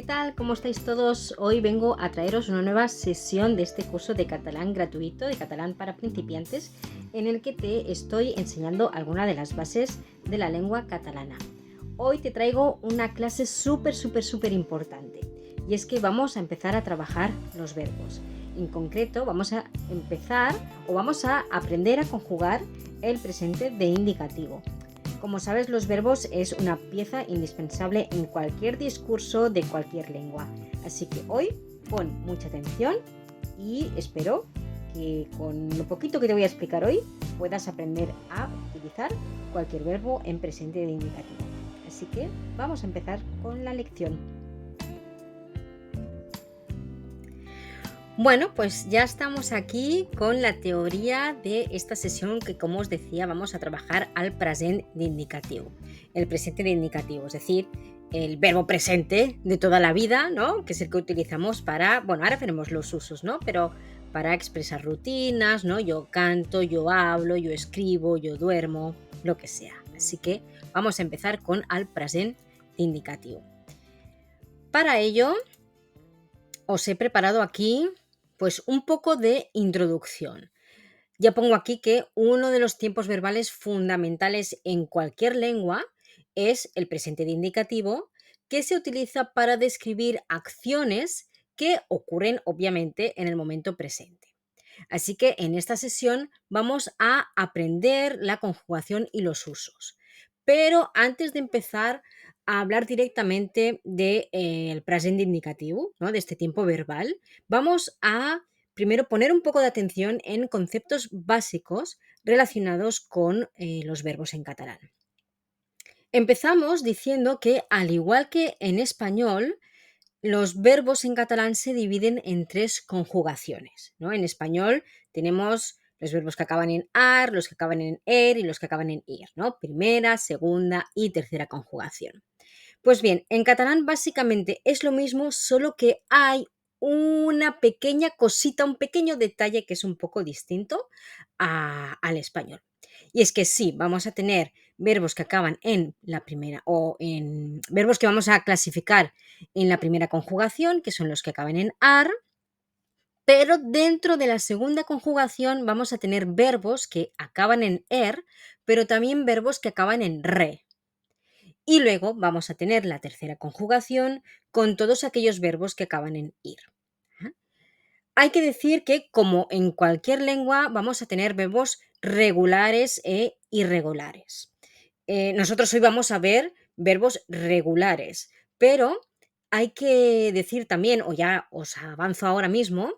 ¿Qué tal? ¿Cómo estáis todos? Hoy vengo a traeros una nueva sesión de este curso de catalán gratuito, de catalán para principiantes, en el que te estoy enseñando algunas de las bases de la lengua catalana. Hoy te traigo una clase súper importante, y es que vamos a empezar a trabajar los verbos. En concreto, vamos a empezar o vamos a aprender a conjugar el presente de indicativo. Como sabes, los verbos es una pieza indispensable en cualquier discurso de cualquier lengua. Así que hoy pon mucha atención y espero que con lo poquito que te voy a explicar hoy puedas aprender a utilizar cualquier verbo en presente de indicativo. Así que vamos a empezar con la lección. Bueno, pues ya estamos aquí con la teoría de esta sesión que, como os decía, vamos a trabajar al present d'indicativo. El presente de indicativo, es decir, el verbo presente de toda la vida, ¿no? Que es el que utilizamos para, bueno, ahora veremos los usos, ¿no? Pero para expresar rutinas, ¿no? Yo canto, yo hablo, yo escribo, yo duermo, lo que sea. Así que vamos a empezar con al present d'indicativo. Para ello, os he preparado aquí pues un poco de introducción. Ya pongo aquí que uno de los tiempos verbales fundamentales en cualquier lengua es el presente de indicativo, que se utiliza para describir acciones que ocurren obviamente en el momento presente. Así que en esta sesión vamos a aprender la conjugación y los usos. Pero antes de empezar a hablar directamente del presente indicativo, ¿no? De este tiempo verbal, vamos a primero poner un poco de atención en conceptos básicos relacionados con los verbos en catalán. Empezamos diciendo que, al igual que en español, los verbos en catalán se dividen en tres conjugaciones, ¿no? En español tenemos los verbos que acaban en ar, los que acaban en er y los que acaban en ir, ¿no? Primera, segunda y tercera conjugación. Pues bien, en catalán básicamente es lo mismo, solo que hay una pequeña cosita, un pequeño detalle que es un poco distinto al español. Y es que sí, vamos a tener verbos que acaban en la primera o en verbos que vamos a clasificar en la primera conjugación, que son los que acaban en ar, pero dentro de la segunda conjugación vamos a tener verbos que acaban en er, pero también verbos que acaban en re. Y luego vamos a tener la tercera conjugación con todos aquellos verbos que acaban en ir. ¿Ah? Hay que decir que, como en cualquier lengua, vamos a tener verbos regulares e irregulares. Nosotros hoy vamos a ver verbos regulares, pero hay que decir también, o ya os avanzo ahora mismo,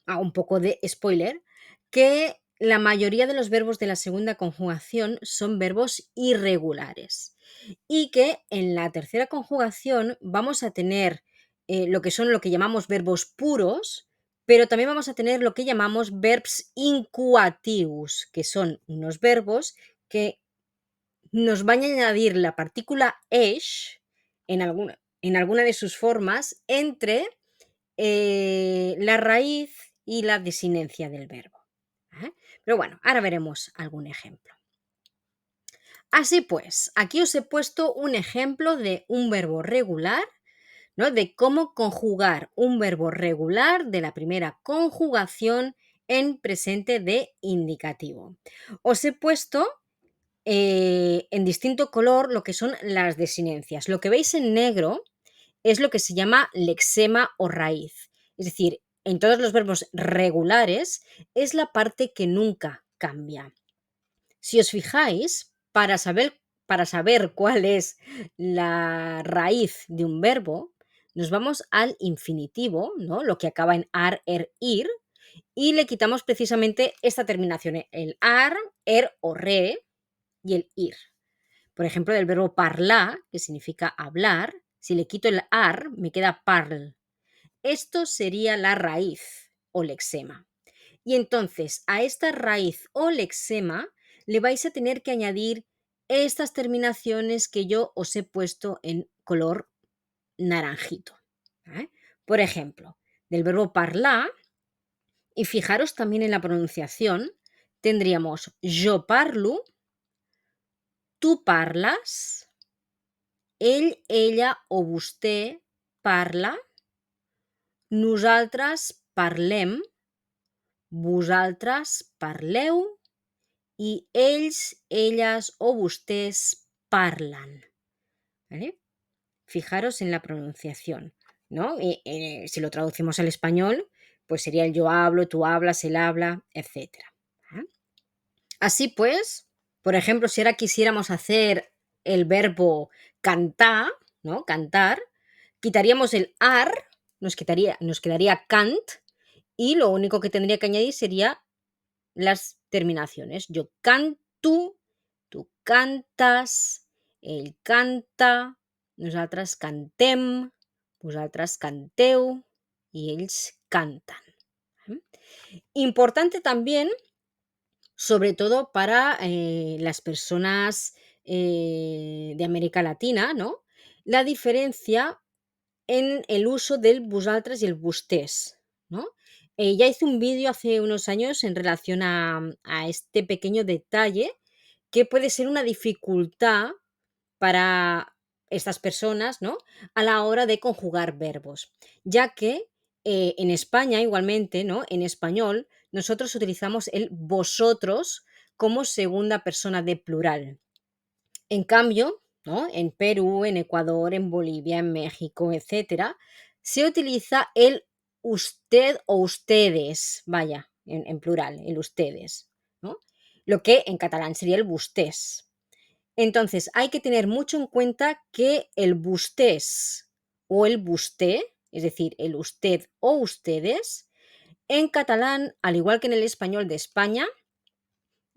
a un poco de spoiler, que la mayoría de los verbos de la segunda conjugación son verbos irregulares y que en la tercera conjugación vamos a tener lo que llamamos verbos puros, pero también vamos a tener lo que llamamos verbs incoatius, que son unos verbos que nos van a añadir la partícula eix en alguna de sus formas entre la raíz y la desinencia del verbo. Pero bueno, ahora veremos algún ejemplo. Así pues, aquí os he puesto un ejemplo de un verbo regular, ¿no? De cómo conjugar un verbo regular de la primera conjugación en presente de indicativo. Os he puesto en distinto color lo que son las desinencias. Lo que veis en negro es lo que se llama lexema o raíz. Es decir, en todos los verbos regulares es la parte que nunca cambia. Si os fijáis, para saber cuál es la raíz de un verbo, nos vamos al infinitivo, ¿no? Lo que acaba en ar, er, ir, y le quitamos precisamente esta terminación, el ar, er o re y el ir. Por ejemplo, del verbo parlar, que significa hablar, si le quito el ar, me queda parl. Esto sería la raíz o lexema. Y entonces a esta raíz o lexema le vais a tener que añadir estas terminaciones que yo os he puesto en color naranjito. Por ejemplo, del verbo parlar, y fijaros también en la pronunciación, tendríamos yo parlo, tú parlas, ell, ella o vostè parla, nosaltres parlem, vosaltres parleu i ells, elles o vostès parlan. ¿Vale? Fijaros en la pronunciación, ¿no? Si lo traducimos al español, pues sería el yo hablo, tú hablas, él habla, etc. Así pues, por ejemplo, si ahora quisiéramos hacer el verbo cantar, ¿no? Cantar, quitaríamos el ar, nos quedaría cant, y lo único que tendría que añadir sería las terminaciones. Yo canto, tú cantas, ell canta, nosaltres cantem, vosaltres canteu y ells cantan. Importante también, sobre todo para las personas de América Latina, ¿no? La diferencia en el uso del vosaltres y el vostès, ¿no? Ya hice un vídeo hace unos años en relación a este pequeño detalle que puede ser una dificultad para estas personas, ¿no? A la hora de conjugar verbos, ya que en España igualmente, ¿no? En español, nosotros utilizamos el vosotros como segunda persona de plural. En cambio, ¿no? En Perú, en Ecuador, en Bolivia, en México, etcétera, se utiliza el usted o ustedes, vaya, en plural, el ustedes, ¿no? Lo que en catalán sería el vostès. Entonces, hay que tener mucho en cuenta que el vostès o el vostè, es decir, el usted o ustedes, en catalán, al igual que en el español de España,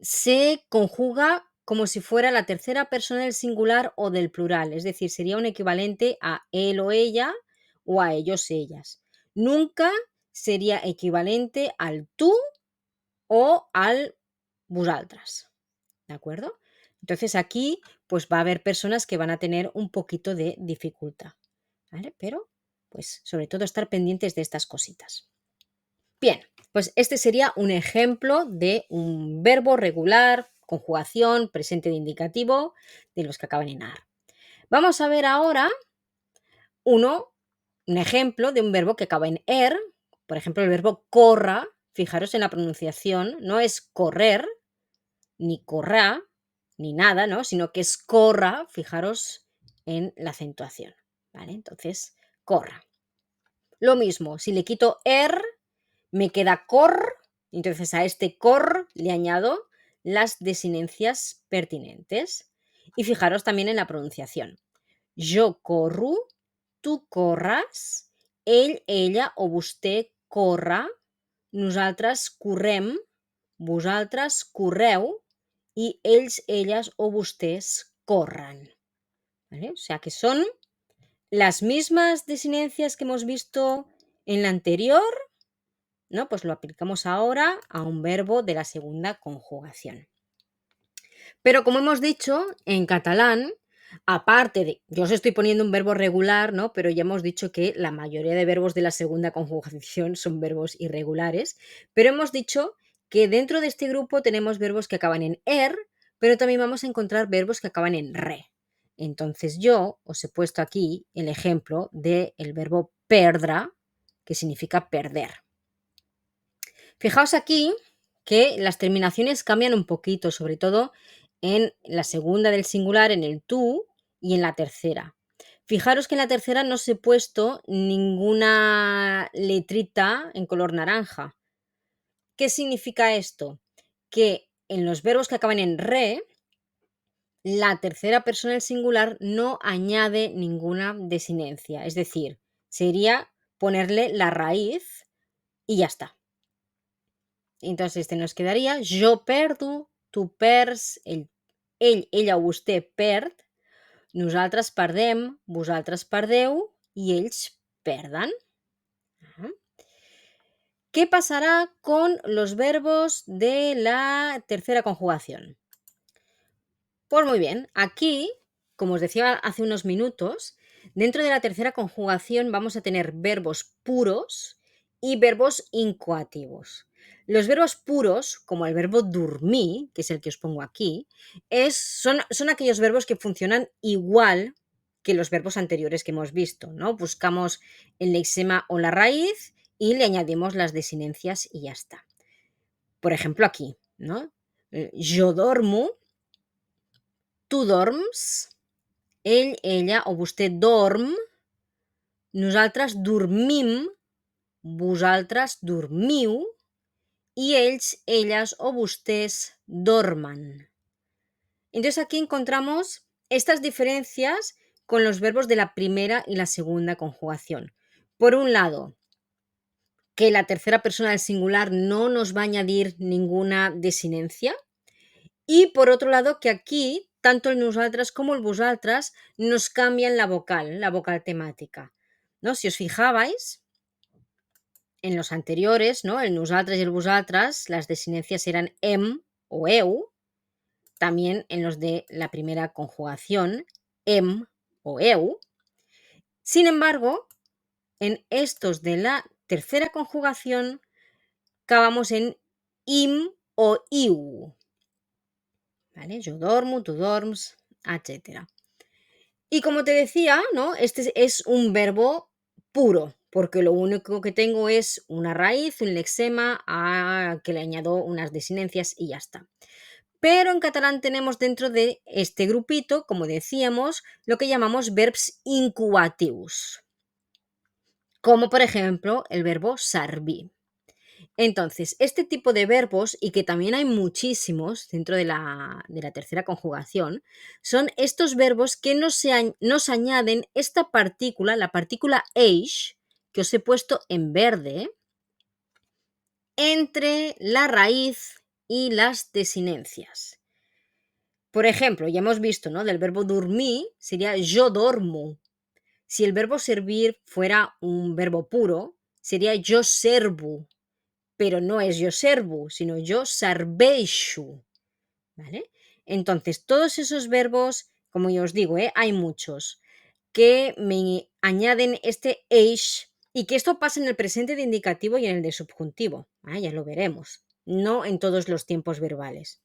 se conjuga como si fuera la tercera persona del singular o del plural, es decir, sería un equivalente a él o ella o a ellos, ellas. Nunca sería equivalente al tú o al vosaltres, ¿de acuerdo? Entonces aquí pues va a haber personas que van a tener un poquito de dificultad, ¿vale? Pero pues sobre todo estar pendientes de estas cositas. Bien, pues este sería un ejemplo de un verbo regular, conjugación, presente de indicativo, de los que acaban en ar. Vamos a ver ahora un ejemplo de un verbo que acaba en er, por ejemplo, el verbo corra, fijaros en la pronunciación, no es correr, ni corrá, ni nada, ¿no? Sino que es corra, fijaros en la acentuación, ¿vale? Entonces, corra. Lo mismo, si le quito er, me queda cor, entonces a este cor le añado las desinencias pertinentes. Y fijaros también en la pronunciación. Yo corro, tu corras, ell, ella o vostè corre, nosaltres correm, vosaltres correu y ells, elles o vostès corran. ¿Vale? O sea que son las mismas desinencias que hemos visto en la anterior, ¿no? Pues lo aplicamos ahora a un verbo de la segunda conjugación. Pero como hemos dicho, en catalán, aparte de, yo os estoy poniendo un verbo regular, ¿no? Pero ya hemos dicho que la mayoría de verbos de la segunda conjugación son verbos irregulares, pero hemos dicho que dentro de este grupo tenemos verbos que acaban en er, pero también vamos a encontrar verbos que acaban en re. Entonces yo os he puesto aquí el ejemplo del verbo perdre, que significa perder. Fijaos aquí que las terminaciones cambian un poquito, sobre todo en la segunda del singular, en el tú, y en la tercera. Fijaros que en la tercera no os he puesto ninguna letrita en color naranja. ¿Qué significa esto? Que en los verbos que acaban en re, la tercera persona del singular no añade ninguna desinencia. Es decir, sería ponerle la raíz y ya está. Entonces nos quedaria jo perdo, tu perds, ell, ella o vostè perd, nosaltres perdem, vosaltres perdeu i ells perden. ¿Qué pasará con los verbos de la tercera conjugación? Pues muy bien, aquí, como os decía hace unos minutos, dentro de la tercera conjugación vamos a tener verbos puros y verbos incoativos. Los verbos puros, como el verbo dormir, que es el que os pongo aquí, son aquellos verbos que funcionan igual que los verbos anteriores que hemos visto, ¿no? Buscamos el lexema o la raíz y le añadimos las desinencias y ya está. Por ejemplo, aquí, ¿no? Jo dormo, tu dorms, ell, ella o vostè dorm, nosaltres dormim, vosaltres dormiu y ells, elles o vostès dormen. Entonces aquí encontramos estas diferencias con los verbos de la primera y la segunda conjugación. Por un lado, que la tercera persona del singular no nos va a añadir ninguna desinencia. Y por otro lado, que aquí, tanto el nosaltres como el vosaltres nos cambian la vocal temática, ¿no? Si os fijabais, en los anteriores, ¿no? El nosaltres y el vosaltres, las desinencias eran em o eu. También en los de la primera conjugación, em o eu. Sin embargo, en estos de la tercera conjugación, acabamos en im o iu. ¿Vale? Yo dormo, tú dorms, etcétera. Y como te decía, ¿no? Este es un verbo puro, porque lo único que tengo es una raíz, un lexema, a que le añado unas desinencias y ya está. Pero en catalán tenemos dentro de este grupito, como decíamos, lo que llamamos verbs incubatius, como por ejemplo el verbo servir. Entonces, este tipo de verbos, y que también hay muchísimos dentro de la tercera conjugación, son estos verbos que nos añaden esta partícula, la partícula eix, que os he puesto en verde, entre la raíz y las desinencias. Por ejemplo, ya hemos visto, ¿no? Del verbo dormir sería yo dormo. Si el verbo servir fuera un verbo puro, sería yo servo. Pero no es yo servo, sino yo serveixo, ¿vale? Entonces, todos esos verbos, como yo os digo, hay muchos, que me añaden este eix y que esto pasa en el presente de indicativo y en el de subjuntivo. Ya lo veremos. No en todos los tiempos verbales.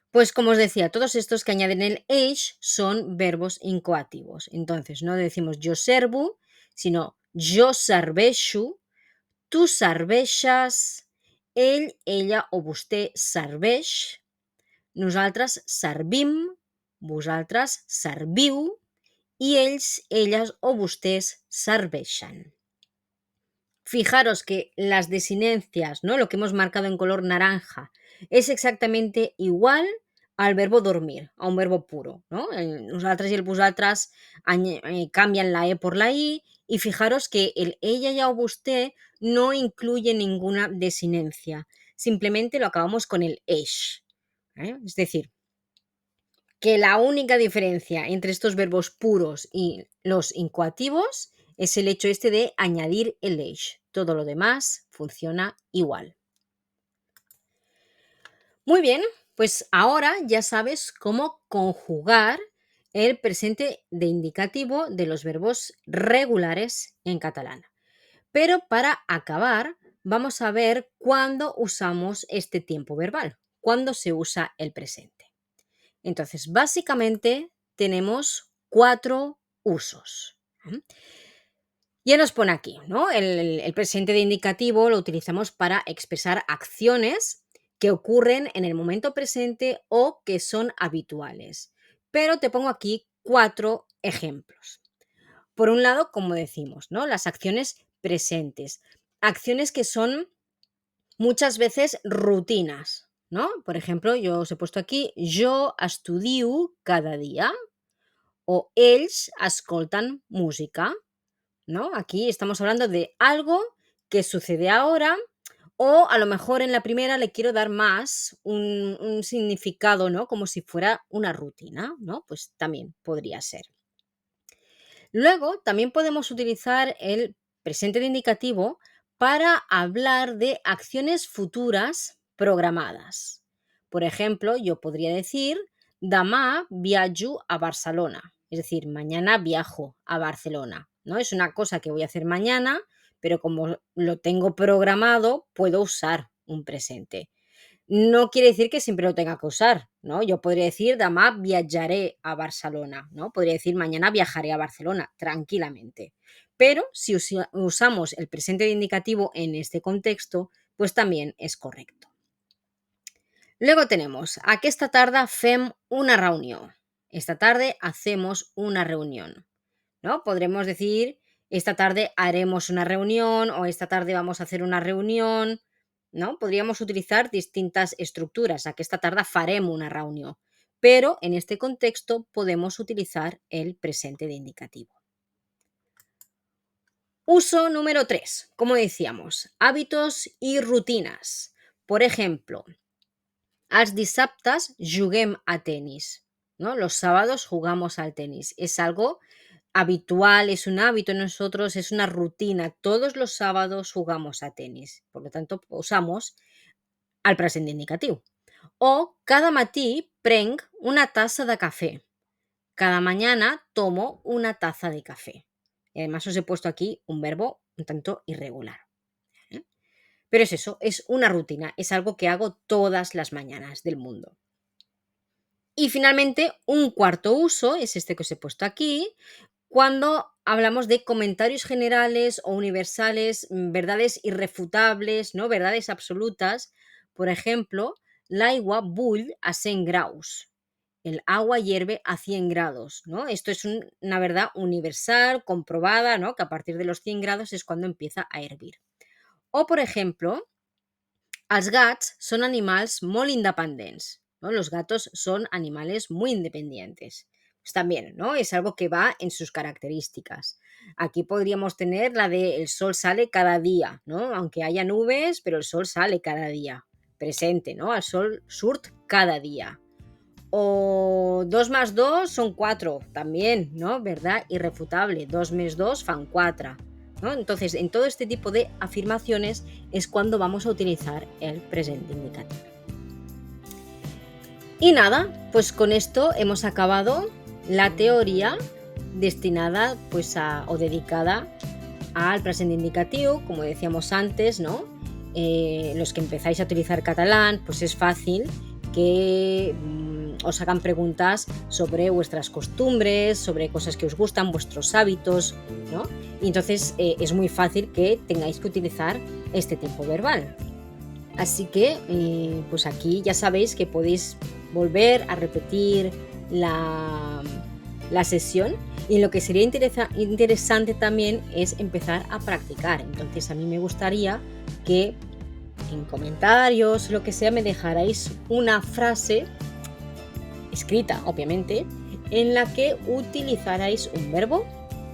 Pues como os decía, todos estos que añaden el eix son verbos incoativos. Entonces, no decimos yo servo, sino yo serveixo, tu serveixes, ell, ella o vostè serveix, nosaltres servim, vosaltres serviu i ells, elles o vostès serveixen. Fijaros que las desinencias, ¿no? Lo que hemos marcado en color naranja, es exactamente igual al verbo dormir, a un verbo puro, ¿no? El nosaltres y el vosaltres cambian la E por la I y fijaros que el ella, ya o vostè no incluye ninguna desinencia, simplemente lo acabamos con el eix. Es decir, que la única diferencia entre estos verbos puros y los incoativos es el hecho este de añadir el eix. Todo lo demás funciona igual. Muy bien, pues ahora ya sabes cómo conjugar el presente de indicativo de los verbos regulares en catalán. Pero para acabar, vamos a ver cuándo usamos este tiempo verbal, cuándo se usa el presente. Entonces, básicamente tenemos 4 usos. Ya nos pone aquí, ¿no? El presente de indicativo lo utilizamos para expresar acciones que ocurren en el momento presente o que son habituales. Pero te pongo aquí 4 ejemplos. Por un lado, como decimos, ¿no? Las acciones presentes. Acciones que son muchas veces rutinas, ¿no? Por ejemplo, yo os he puesto aquí, jo estudio cada día o ells escoltan música, ¿no? Aquí estamos hablando de algo que sucede ahora o a lo mejor en la primera le quiero dar más un significado, ¿no? Como si fuera una rutina, ¿no? Pues también podría ser. Luego, también podemos utilizar el presente de indicativo para hablar de acciones futuras programadas. Por ejemplo, yo podría decir, demà viajo a Barcelona, es decir, mañana viajo a Barcelona, ¿no? Es una cosa que voy a hacer mañana, pero como lo tengo programado, puedo usar un presente. No quiere decir que siempre lo tenga que usar, ¿no? Yo podría decir: "Demà viatjaré a Barcelona", ¿no? Podría decir: "Mañana viajaré a Barcelona", tranquilamente. Pero si usamos el presente de indicativo en este contexto, pues también es correcto. Luego tenemos: aquesta tarda fem una reunió. Esta tarde hacemos una reunión, ¿no? Podremos decir: esta tarde haremos una reunión o esta tarde vamos a hacer una reunión, ¿no? Podríamos utilizar distintas estructuras. Aquesta tarda farem una reunió, pero en este contexto podemos utilizar el presente de indicativo. Uso número 3, como decíamos, hábitos y rutinas. Por ejemplo, els dissabtes juguem a tenis, ¿no? Los sábados jugamos al tenis. Es algo habitual, es un hábito en nosotros, es una rutina. Todos los sábados jugamos a tenis. Por lo tanto, usamos al present indicatiu. O cada matí prenc una tassa de café. Cada mañana tomo una taza de café. Y además os he puesto aquí un verbo un tanto irregular. ¿Eh? Pero es eso, es una rutina, es algo que hago todas las mañanas del mundo. Y finalmente, un cuarto uso es este que os he puesto aquí, cuando hablamos de comentarios generales o universales, verdades irrefutables, ¿no? Verdades absolutas. Por ejemplo, l'aigua bull a 100 graus. El agua hierve a 100 grados, ¿no? Esto es una verdad universal, comprobada, ¿no? Que a partir de los 100 grados es cuando empieza a hervir. O, por ejemplo, els gats son animals molt independents, ¿no? Los gatos son animales muy independientes. Pues también, ¿no? Es algo que va en sus características. Aquí podríamos tener la de el sol sale cada día, ¿no? Aunque haya nubes, pero el sol sale cada día. Presente, ¿no? El sol surt cada día. O 2 más 2 son 4, también, ¿no? Verdad irrefutable. 2 más 2 fan 4. ¿No? Entonces, en todo este tipo de afirmaciones es cuando vamos a utilizar el presente indicativo. Y nada, pues con esto hemos acabado la teoría destinada pues o dedicada al presente indicativo, como decíamos antes, ¿no? Los que empezáis a utilizar catalán, pues es fácil que os hagan preguntas sobre vuestras costumbres, sobre cosas que os gustan, vuestros hábitos, ¿no? Y entonces es muy fácil que tengáis que utilizar este tiempo verbal. Así que, pues aquí ya sabéis que podéis volver a repetir la sesión, y lo que sería interesante también es empezar a practicar. Entonces a mí me gustaría que en comentarios, lo que sea, me dejarais una frase escrita, obviamente, en la que utilizarais un verbo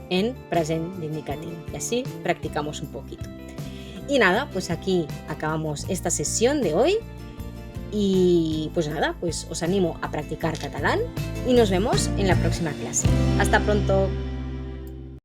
en present de indicativo. Y así practicamos un poquito. Y nada, pues aquí acabamos esta sesión de hoy. Y pues nada, pues os animo a practicar catalán y nos vemos en la próxima clase. Hasta pronto.